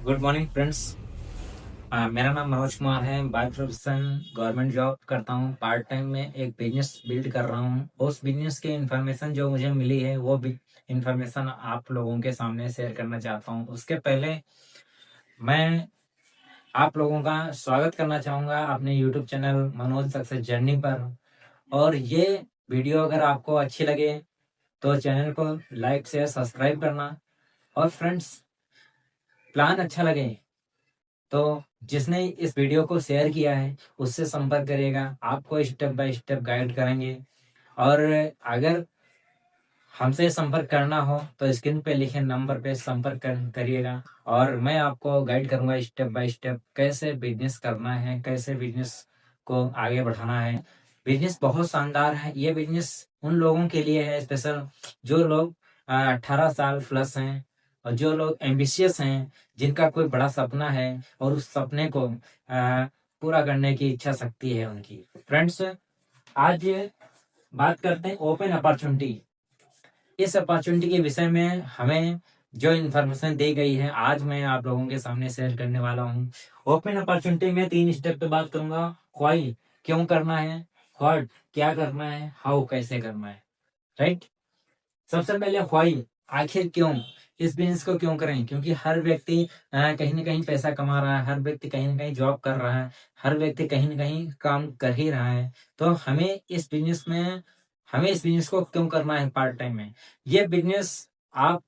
Good morning friends. मेरा नाम मनोज कुमार है। बाय प्रोफेशन गवर्नमेंट जॉब करता हूँ। पार्ट टाइम में एक बिजनेस बिल्ड कर रहा हूँ। उस बिजनेस की इंफॉर्मेशन जो मुझे मिली है वो इंफॉर्मेशन आप लोगों के सामने शेयर करना चाहता हूँ। उसके पहले मैं आप लोगों का स्वागत करना चाहूँगा अपने YouTube channel Manoj success journey पर। और ये वीडियो अगर आपको अच्छी लगे तो चैनल को लाइक शेयर सब्सक्राइब करना। और फ्रेंड्स, प्लान अच्छा लगे तो जिसने इस वीडियो को शेयर किया है उससे संपर्क करिएगा। आपको स्टेप बाय स्टेप गाइड करेंगे। और अगर हमसे संपर्क करना हो तो स्क्रीन पे लिखे नंबर पे संपर्क करिएगा और मैं आपको गाइड करूंगा स्टेप बाय स्टेप कैसे बिजनेस करना है, कैसे बिजनेस को आगे बढ़ाना है। बिजनेस बहुत शानदार है। ये बिजनेस उन लोगों के लिए है स्पेशल जो लोग 18 साल प्लस हैं और जो लोग एम्बिशियस हैं, जिनका कोई बड़ा सपना है और उस सपने को पूरा करने की इच्छा शक्ति है उनकी। फ्रेंड्स, आज बात करते हैं ओपन अपॉर्चुनिटी। इस अपॉर्चुनिटी के विषय में हमें जो इन्फॉर्मेशन दी गई है आज मैं आप लोगों के सामने शेयर करने वाला हूँ। ओपन अपॉर्चुनिटी में 3 स्टेप पे बात करूंगा। व्हाई, क्यों करना है, व्हाट, क्या करना है, हाउ, कैसे करना है। राइट। सबसे पहले व्हाई, आखिर क्यों इस बिजनेस को क्यों करें। क्योंकि हर व्यक्ति कहीं ना कहीं पैसा कमा रहा है, हर व्यक्ति कहीं ना कहीं जॉब कर रहा है, हर व्यक्ति कहीं ना कहीं काम कर ही रहा है। तो हमें इस बिजनेस को क्यों करना है पार्ट टाइम में। ये बिजनेस आप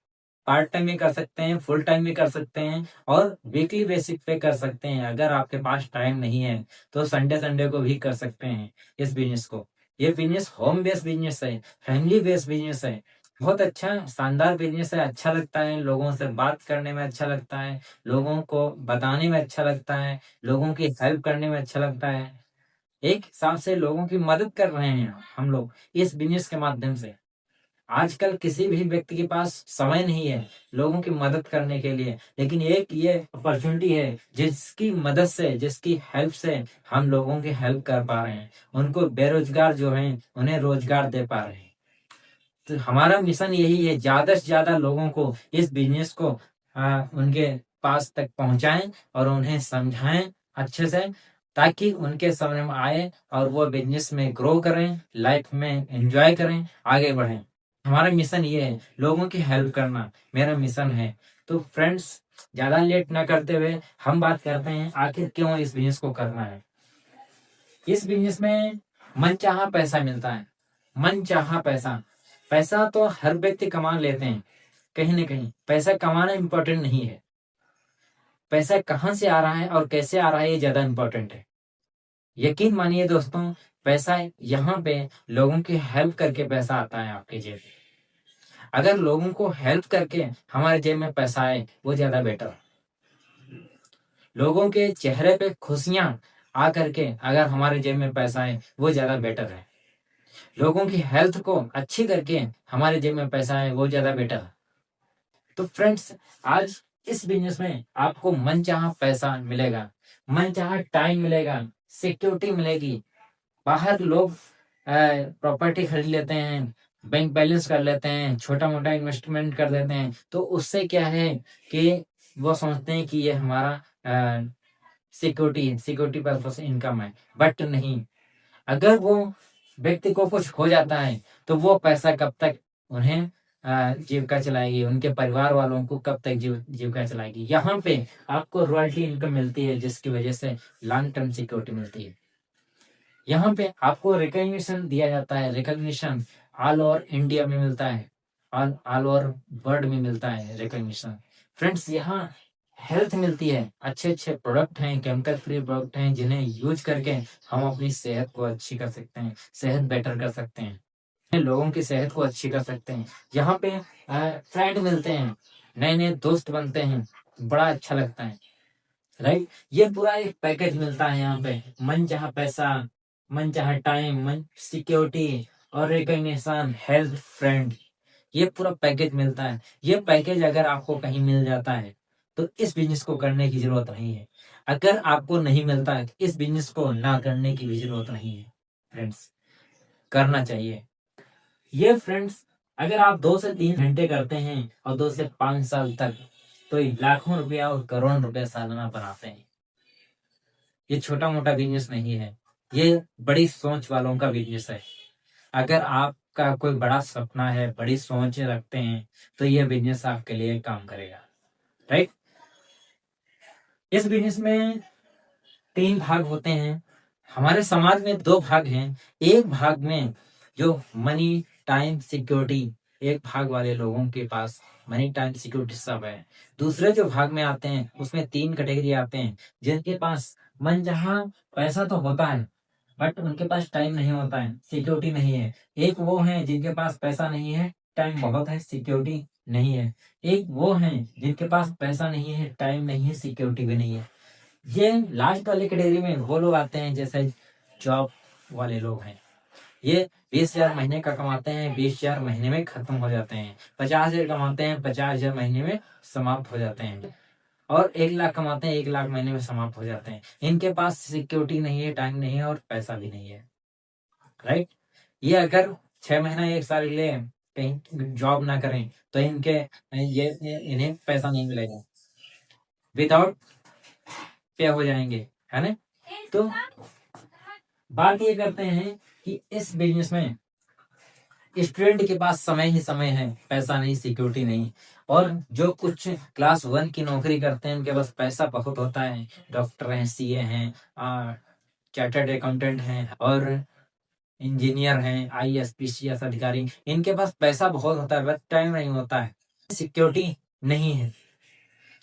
पार्ट टाइम में कर सकते हैं, फुल टाइम में कर सकते हैं और वीकली बेसिस पे कर सकते हैं। अगर आपके पास टाइम नहीं है तो संडे संडे को भी कर सकते हैं इस बिजनेस को। ये बिजनेस होम बेस्ड बिजनेस है, फैमिली बेस्ड बिजनेस है। बहुत अच्छा शानदार बिजनेस है। अच्छा लगता है, लोगों से बात करने में अच्छा लगता है, लोगों को बताने में अच्छा लगता है, लोगों की हेल्प करने में अच्छा लगता है। एक हिसाब से लोगों की मदद कर रहे हैं हम लोग इस बिजनेस के माध्यम से। आजकल किसी भी व्यक्ति के पास समय नहीं है लोगों की मदद करने के लिए, लेकिन एक ये अपॉर्चुनिटी है जिसकी मदद से, जिसकी हेल्प से हम लोगों की हेल्प कर पा रहे हैं। उनको बेरोजगार जो हैं उन्हें रोजगार दे पा रहे हैं। तो हमारा मिशन यही है, ज्यादा से ज्यादा लोगों को इस बिजनेस को उनके पास तक पहुंचाएं और उन्हें समझाएं अच्छे से, ताकि उनके समझ में आए और वो बिजनेस में ग्रो करें, लाइफ में एंजॉय करें, आगे बढ़ें। हमारा मिशन ये है, लोगों की हेल्प करना मेरा मिशन है। तो फ्रेंड्स, ज्यादा लेट ना करते हुए हम बात करते हैं आखिर क्यों इस बिजनेस को करना है। इस बिजनेस में मनचाहा पैसा मिलता है। मनचाहा पैसा, पैसा तो हर व्यक्ति कमा लेते हैं। कहीं ना कहीं पैसा कमाना इंपॉर्टेंट नहीं है, पैसा कहाँ से आ रहा है और कैसे आ रहा है ये ज्यादा इंपॉर्टेंट है। यकीन मानिए दोस्तों, पैसा यहाँ पे लोगों की हेल्प करके पैसा आता है आपके जेब में। अगर लोगों को हेल्प करके हमारे जेब में पैसा आए वो ज्यादा बेटर। लोगों के चेहरे पे खुशियां आ करके अगर हमारे जेब में पैसा आए वो ज्यादा बेटर है। लोगों की हेल्थ को अच्छी करके हमारे जेब में पैसा है वो ज्यादा बेटर है। तो फ्रेंड्स, आज इस बिजनेस में आपको मनचाहा पैसा मिलेगा, मनचाहा टाइम मिलेगा, सिक्योरिटी मिलेगी। बाहर लोग प्रॉपर्टी खरीद लेते हैं, बैंक बैलेंस कर लेते हैं, छोटा मोटा इन्वेस्टमेंट कर देते हैं, तो उससे क्या है कि वो समझते हैं कि ये हमारा सिक्योरिटी पर्पस इनकम है। बट नहीं, अगर वो व्यक्ति को कुछ हो जाता है तो वो पैसा कब तक उन्हें जीविका चलाएगी, उनके परिवार वालों को कब तक जीविका चलाएगी। यहाँ पे आपको रॉयल्टी इनकम मिलती है जिसकी वजह से लॉन्ग टर्म सिक्योरिटी मिलती है। यहाँ पे आपको रिकॉग्निशन दिया जाता है। रिकॉग्निशन ऑल ओवर इंडिया में मिलता है, ऑल ओवर वर्ल्ड में मिलता है रिकॉग्निशन। फ्रेंड्स, यहाँ हेल्थ मिलती है, अच्छे अच्छे प्रोडक्ट हैं, केमिकल फ्री प्रोडक्ट हैं जिन्हें यूज करके हम अपनी सेहत को अच्छी कर सकते हैं, सेहत बेटर कर सकते हैं, लोगों की सेहत को अच्छी कर सकते हैं। यहाँ पे फ्रेंड मिलते हैं, नए नए दोस्त बनते हैं, बड़ा अच्छा लगता है। राइट। ये पूरा एक पैकेज मिलता है यहाँ पे। मन चाहा पैसा, मन चाहा टाइम, मन सिक्योरिटी और रिकॉग्निशन, हेल्थ, फ्रेंड, ये पूरा पैकेज मिलता है। ये पैकेज अगर आपको कहीं मिल जाता है तो इस बिजनेस को करने की जरूरत नहीं है। अगर आपको नहीं मिलता है इस बिजनेस को ना करने की भी जरूरत नहीं है। फ्रेंड्स, करना चाहिए ये। फ्रेंड्स, अगर आप 2 से 3 घंटे करते हैं और 2 से 5 साल तक तो लाखों रुपया और करोड़ों रुपया सालाना बनाते हैं। ये छोटा मोटा बिजनेस नहीं है, ये बड़ी सोच वालों का बिजनेस है। अगर आपका कोई बड़ा सपना है, बड़ी सोच रखते हैं, तो ये बिजनेस आपके लिए काम करेगा, राइट। इस बिजनेस में 3 भाग होते हैं। हमारे समाज में 2 भाग हैं। एक भाग में जो मनी टाइम सिक्योरिटी, एक भाग वाले लोगों के पास मनी टाइम सिक्योरिटी सब है। दूसरे जो भाग में आते हैं उसमें 3 कैटेगरी आते हैं, जिनके पास मन जहाँ पैसा तो होता है बट उनके पास टाइम नहीं होता है, सिक्योरिटी नहीं है। एक वो है जिनके पास पैसा नहीं है, टाइम बहुत है, सिक्योरिटी नहीं है। एक वो है जिनके पास पैसा नहीं है, टाइम नहीं है, सिक्योरिटी भी नहीं है। ये लास्ट वाले कैटेगरी में वो लोग आते हैं जैसे जॉब वाले लोग हैं। ये 20,000 महीने का कमाते हैं, 20,000 महीने में खत्म हो जाते हैं। 50,000 कमाते हैं, 50,000 महीने में समाप्त हो जाते हैं। और 1 लाख कमाते हैं, 1 लाख महीने में समाप्त हो जाते हैं। इनके पास सिक्योरिटी नहीं है, टाइम नहीं है और पैसा भी नहीं है, राइट। ये अगर 6 महीना 1 साल के लिए कहीं जॉब ना करें तो इन्हें पैसा नहीं मिलेगा, विदाउट पे हो जाएंगे, है ना। तो बात ये करते हैं कि इस बिजनेस में स्टूडेंट के पास समय ही समय है, पैसा नहीं, सिक्योरिटी नहीं। और जो कुछ क्लास 1 की नौकरी करते हैं उनके पास पैसा बहुत होता है। डॉक्टर हैं, सीए हैं, चार्टर्ड अकाउंटेंट हैं और इंजीनियर हैं, आईएएस पीसीएस अधिकारी। इनके पास पैसा बहुत होता है बट टाइम नहीं होता है, सिक्योरिटी नहीं है।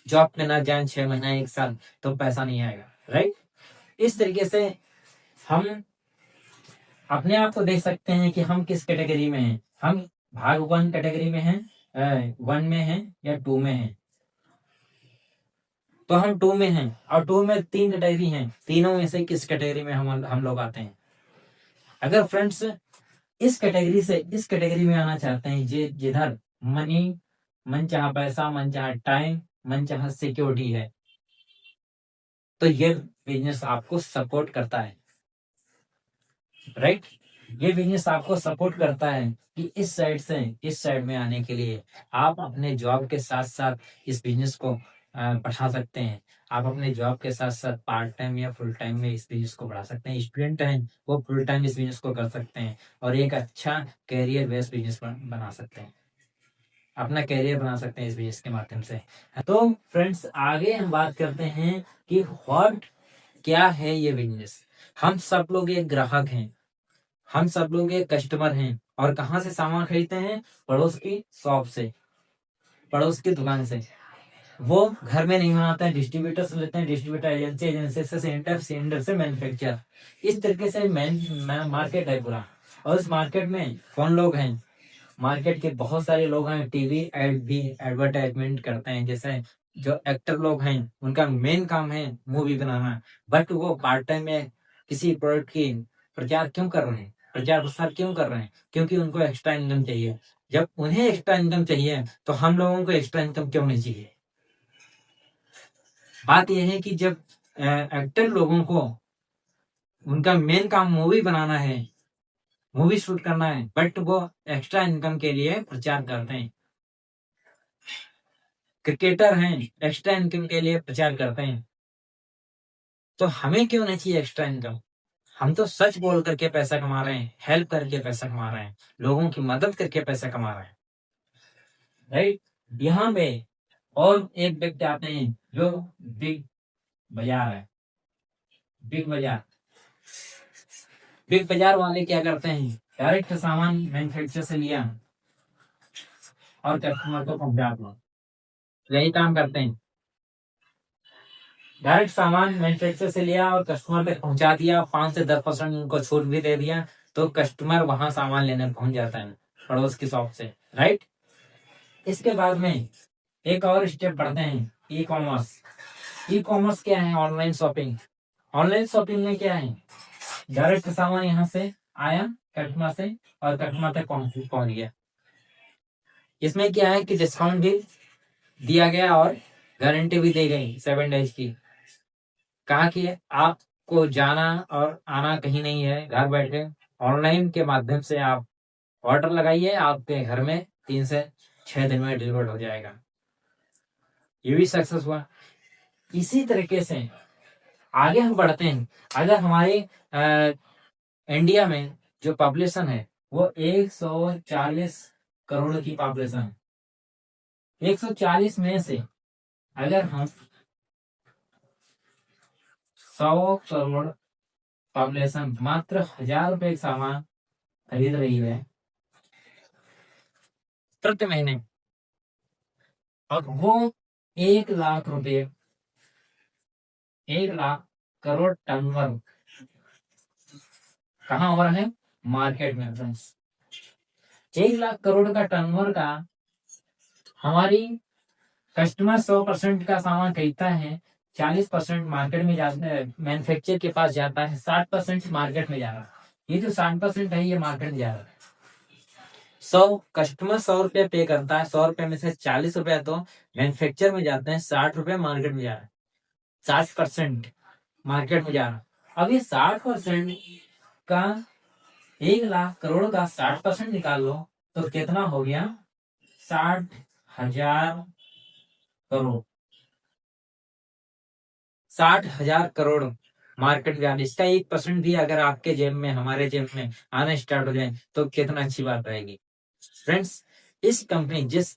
जॉब पे ना जाए 6 महीना 1 साल तो पैसा नहीं आएगा, राइट। इस तरीके से हम अपने आप को देख सकते हैं कि हम किस कैटेगरी में हैं। हम भाग 1 कैटेगरी में हैं, 1 में हैं या 2 में हैं। तो हम 2 में हैं और 2 में 3 कैटेगरी हैं। तीनों में से किस कैटेगरी में हम लोग आते हैं। अगर फ्रेंड्स इस कैटेगरी से इस कैटेगरी में आना चाहते हैं, जिधर मनी, मन चाहा पैसा, मन चाहा टाइम, मन चाहा सिक्योरिटी है, तो ये बिजनेस आपको सपोर्ट करता है, राइट। ये बिजनेस आपको सपोर्ट करता है कि इस साइड से इस साइड में आने के लिए आप अपने जॉब के साथ साथ इस बिजनेस को बढ़ा सकते हैं। आप अपने जॉब के साथ साथ पार्ट टाइम या फुल टाइम में इस बिजनेस को बढ़ा सकते हैं। स्टूडेंट हैं वो फुल टाइम इस बिजनेस को कर सकते हैं और एक अच्छा कैरियर बेस्ड बिजनेस बना सकते हैं, अपना कैरियर बना सकते हैं इस बिजनेस के माध्यम से। तो फ्रेंड्स आगे हम बात करते हैं कि व्हाट क्या है ये बिजनेस। हम सब लोग एक ग्राहक हैं, हम सब लोग एक कस्टमर हैं और कहाँ से सामान खरीदते हैं, पड़ोस की शॉप से, पड़ोस की दुकान से। वो घर में नहीं बनाते हैं, डिस्ट्रीब्यूटर से लेते हैं, डिस्ट्रीब्यूटर एजेंसी, एजेंसी से सेंटर, सेंटर से मैन्युफैक्चर। इस तरीके से मार्केट है पूरा। और इस मार्केट में कौन लोग हैं, मार्केट के बहुत सारे लोग हैं। टीवी एड भी एडवर्टाइजमेंट करते हैं। जैसे जो एक्टर लोग हैं उनका मेन काम है मूवी बनाना, बट वो पार्ट टाइम में किसी प्रोडक्ट की प्रचार क्यों कर रहे हैं, प्रचार प्रसार क्यों कर रहे हैं, क्योंकि उनको एक्स्ट्रा इनकम चाहिए। जब उन्हें एक्स्ट्रा इनकम चाहिए तो हम लोगों को एक्स्ट्रा इनकम क्यों नहीं चाहिए। बात यह है कि जब एक्टर लोगों को उनका मेन काम मूवी बनाना है, मूवी शूट करना है, बट वो एक्स्ट्रा इनकम के लिए प्रचार करते हैं। क्रिकेटर हैं, एक्स्ट्रा इनकम के लिए प्रचार करते हैं। तो हमें क्यों नहीं चाहिए एक्स्ट्रा इनकम। हम तो सच बोल करके पैसा कमा रहे हैं, हेल्प करके पैसा कमा रहे हैं, लोगों की मदद करके पैसा कमा रहे हैं, राइट। यहाँ पे और एक व्यक्ति आते हैं जो बिग बाजार है। बिग बाजार, बिग बाजार वाले क्या करते हैं, डायरेक्ट सामान मैन्युफैक्चर से लिया और कस्टमर को पहुंचा दिया। यही काम करते हैं, डायरेक्ट सामान मैन्युफैक्चर से लिया और कस्टमर तक पहुंचा दिया, 5 से 10% उनको छूट भी दे दिया, तो कस्टमर वहां सामान लेने पहुंच जाता है पड़ोस की शॉप से, राइट। इसके बाद में एक और स्टेप बढ़ते हैं, ई कॉमर्स। ई कॉमर्स क्या है, ऑनलाइन शॉपिंग। ऑनलाइन शॉपिंग में क्या है, डायरेक्ट सामान यहाँ से आया कस्टमर से और कस्टमर तक पहुंच गया। इसमें क्या है कि डिस्काउंट भी दिया गया और गारंटी भी दी गई 7 डेज की। कहा कि आपको जाना और आना कहीं नहीं है, घर बैठे ऑनलाइन के माध्यम से आप ऑर्डर लगाइए, आपके घर में 3 से 6 दिन में डिलीवर हो जाएगा। ये भी सक्सेस हुआ। इसी तरीके से आगे हम बढ़ते हैं। अगर हमारे इंडिया में जो पॉपुलेशन है वो 140 करोड़ की पॉपुलेशन है। 140 में से अगर हम 100 करोड़ पॉपुलेशन मात्र 1000 रुपए का सामान खरीद रही है प्रति महीने, और वो 1 लाख रुपए 1 लाख करोड़ टर्नओवर कहाँ हो रहा है? मार्केट में। फ्रेंड्स 1 लाख करोड़ का टर्नओवर का हमारी कस्टमर 100% का सामान खरीदता है, 40% मार्केट में जाता है, मैन्युफैक्चर के पास जाता है, 60% मार्केट में जा रहा है। ये जो 60% है ये मार्केट में जा रहा है। 100 कस्टमर 100 रुपये पे करता है, 100 रुपये में से 40 रुपया तो मैन्युफैक्चर में जाते हैं, 60 रुपये मार्केट में जा रहा है। 60% मार्केट में जा रहा है। अब ये 60% का 1 लाख करोड़ का 60% निकाल लो तो कितना हो गया? 60,000 करोड़। 60,000 crore market value. इसका 1% भी अगर आपके जेब में, हमारे जेब में आना स्टार्ट हो जाए तो कितना अच्छी बात रहेगी। फ्रेंड्स इस कंपनी, जिस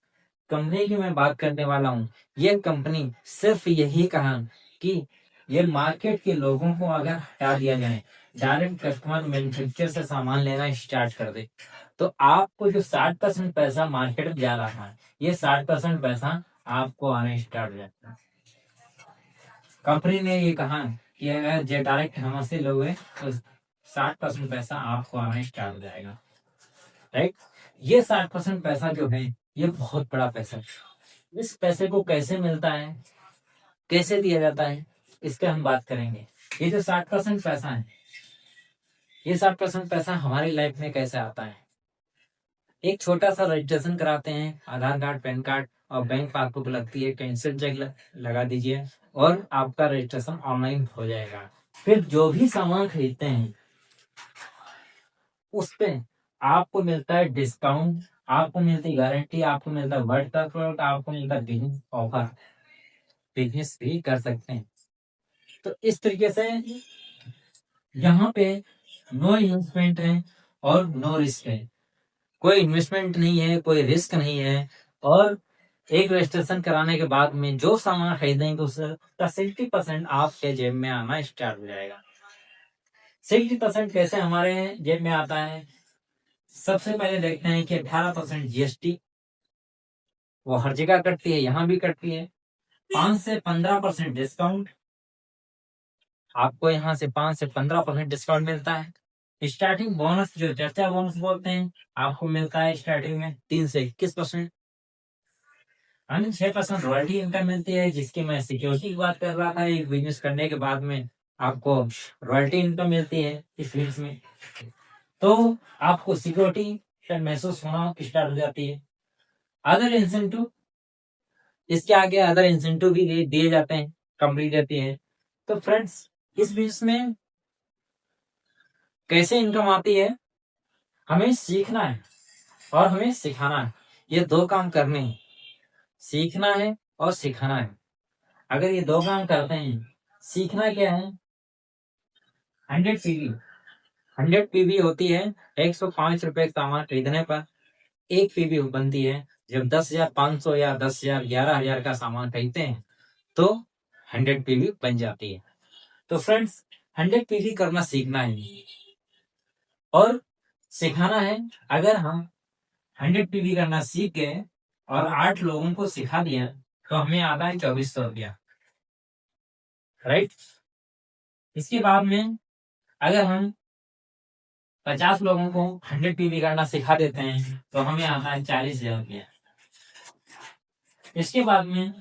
कंपनी की मैं बात करने वाला हूँ, ये कंपनी सिर्फ यही कहा कि ये मार्केट के लोगों को अगर हटा दिया जाए, डायरेक्ट कस्टमर मैन्युफैक्चर से सामान लेना स्टार्ट कर दे, तो आपको जो 60% पैसा मार्केट में जा रहा है, ये 60% पैसा आपको आना स्टार्ट हो जाता है। कंपनी ने ये कहा कि अगर जो डायरेक्ट हमसे लोगे तो 60% पैसा आपको आना स्टार्ट हो जाएगा। राइट, ये 60% पैसा जो है ये बहुत बड़ा पैसा है। इस पैसे को कैसे मिलता है, कैसे दिया जाता है, इसके हम बात करेंगे। ये जो 60% पैसा है, ये 60% पैसा हमारी लाइफ में कैसे आता है? एक छोटा सा रजिस्ट्रेशन कराते हैं, आधार कार्ड, पैन कार्ड और बैंक पासबुक लगती है, कैंसिल चेक लगा दीजिए और आपका रजिस्ट्रेशन ऑनलाइन हो जाएगा। फिर जो भी सामान खरीदते हैं उस पे आपको मिलता है डिस्काउंट, आपको मिलती गारंटी, आपको मिलता है वर्ल्ड का प्रोडक्ट, आपको मिलता है बिजनेस ऑफर। बिजनेस भी कर सकते हैं। तो इस तरीके से यहाँ पे नो इन्वेस्टमेंट है और नो रिस्क है। कोई इन्वेस्टमेंट नहीं है, कोई रिस्क नहीं है, और एक रजिस्ट्रेशन कराने के बाद में जो सामान खरीदेंगे उसका 60% आपके जेब में आना स्टार्ट हो जाएगा। 60% कैसे हमारे जेब में आता है? सबसे पहले देखते हैं कि 18% जीएसटी वो हर जगह कटती है, यहाँ भी कटती है। 5 से 15% डिस्काउंट, आपको यहाँ से 5 से 15% डिस्काउंट मिलता है। स्टार्टिंग बोनस जो चर्चा बोनस बोलते हैं, आपको मिलता है स्टार्टिंग में 3 से 21%। 6% रॉयल्टी इनकम मिलती है, जिसकी मैं सिक्योरिटी की बात कर रहा था। एक बिजनेस करने के बाद में आपको रॉयल्टी इनकम मिलती है इस बिजनेस में, तो आपको सिक्योरिटी महसूस होना स्टार्ट हो जाती है। अदर इंसेंटिव, इसके आगे अदर इंसेंटिव भी दिए जाते हैं, कंपनी देती है। तो फ्रेंड्स इस बिजनेस में कैसे इनकम आती है? हमें सीखना है और हमें सिखाना है, ये दो काम करने हैं। सीखना है और सिखाना है। अगर ये दो काम करते हैं, सीखना क्या है? 100 पीवी, 100 पीवी होती है 105 रुपए का सामान खरीदने पर। एक पीवी बनती है जब 10,500 या 10,000, 11,000 का सामान खरीदते हैं तो 100 पीवी बन जाती है। तो फ्रेंड्स 100 पीवी करना सीखना है और सिखाना है। अगर हम 100 पीवी करना सीख गए और 8 लोगों को सिखा दिया तो हमें आता है 2400 रुपया। राइट, इसके बाद में अगर हम 50 लोगों को 100 पीवी करना सिखा देते हैं तो हमें आता है 40,000 रुपया। इसके बाद में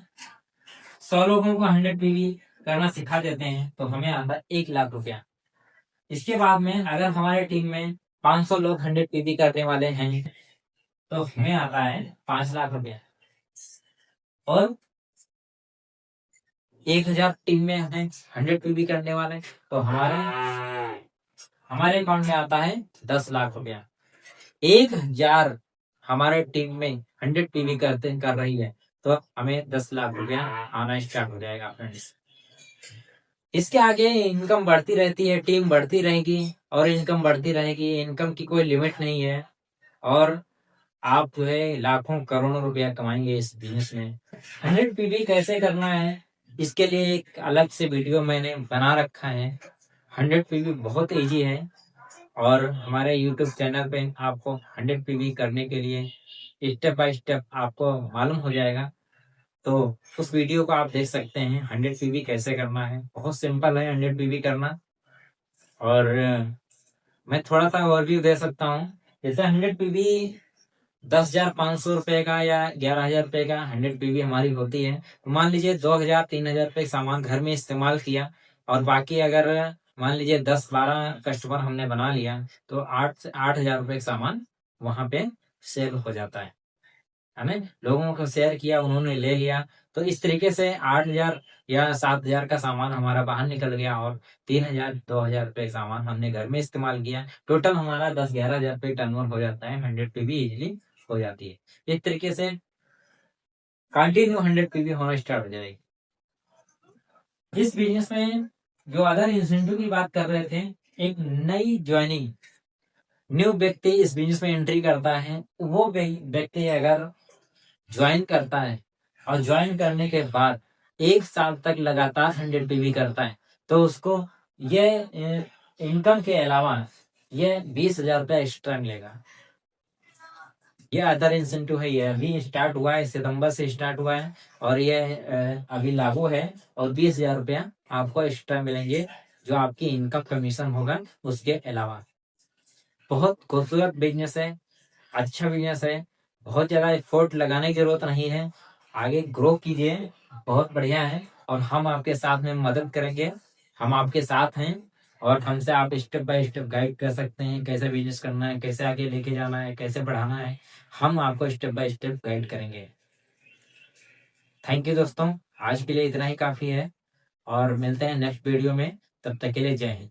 100 लोगों को 100 पीवी करना सिखा देते हैं तो हमें आता है 1 लाख रुपया। इसके बाद में अगर हमारे टीम में 500 लोग 100 पीवी करने वाले हैं तो हमें आता है 5 लाख रुपया। और 1000 टीम में है 100 पीवी करने वाले तो हमारे अकाउंट में आता है 10 लाख रुपया। 1000 हमारे टीम में 100 पीवी कर रही है तो हमें 10 लाख रुपया आना स्टार्ट हो जाएगा फ्रेंड्स। इसके आगे इनकम बढ़ती रहती है, टीम बढ़ती रहेगी और इनकम बढ़ती रहेगी। इनकम की कोई लिमिट नहीं है और आप जो है लाखों करोड़ों रुपया कमाएंगे इस बिजनेस में। 100 पीवी कैसे करना है, इसके लिए एक अलग से वीडियो मैंने बना रखा है। 100 पीवी बहुत इजी है और हमारे यूट्यूब चैनल पे आपको 100 पीवी करने के लिए स्टेप बाय स्टेप आपको मालूम हो जाएगा। तो उस वीडियो को आप देख सकते हैं। 100 पीवी कैसे करना है, बहुत सिंपल है 100 पीवी करना। और मैं थोड़ा सा ओवरव्यू दे सकता हूँ। जैसे 100 पीवी 10,500 रुपए का या 11,000 रुपए का 100 पीवी हमारी होती है। तो मान लीजिए 2,000-3,000 रुपए सामान घर में इस्तेमाल किया और बाकी अगर मान लीजिए 10-12 कस्टमर हमने बना लिया तो 8,000 रुपए का सामान वहां पे सेल हो जाता है ना। लोगों को शेयर किया, उन्होंने ले लिया, तो इस तरीके से 8,000 या 7,000 का सामान हमारा बाहर निकल गया और 3,000-2,000 रुपए सामान हमने घर में इस्तेमाल किया। टोटल हमारा 10-11,000 रुपए टर्नओवर हो जाता है। 100 पीवी इजिली हो जाती है। इस तरीके से कंटिन्यू 100 पीवी होना स्टार्ट हो जाएगी। इस बिजनेस में जो अदर इंसेंटिव की बात कर रहे थे, एक नई ज्वाइनिंग न्यू व्यक्ति इस बिजनेस में एंट्री करता है, वो व्यक्ति अगर ज्वाइन करता है और ज्वाइन करने के बाद 1 साल तक लगातार 100 पीवी करता है तो उसको ये इनकम के अलावा ये 20,000 रुपया एक्स्ट्रा मिलेगा। ये अदर इंसेंटिव है, ये अभी स्टार्ट हुआ है, सितंबर से स्टार्ट हुआ है और ये अभी लागू है और 20,000 रुपया आपको एक्स्ट्रा मिलेंगे जो आपकी इनकम कमीशन होगा उसके अलावा। बहुत खूबसूरत बिजनेस है, अच्छा बिजनेस है, बहुत ज्यादा एफर्ट लगाने की जरूरत नहीं है। आगे ग्रो कीजिए, बहुत बढ़िया है और हम आपके साथ में मदद करेंगे। हम आपके साथ हैं और हमसे आप स्टेप बाय स्टेप गाइड कर सकते हैं कैसे बिजनेस करना है, कैसे आगे लेके जाना है, कैसे बढ़ाना है। हम आपको स्टेप बाय स्टेप गाइड करेंगे। थैंक यू दोस्तों, आज के लिए इतना ही काफी है और मिलते हैं नेक्स्ट वीडियो में। तब तक के लिए जय हिंद।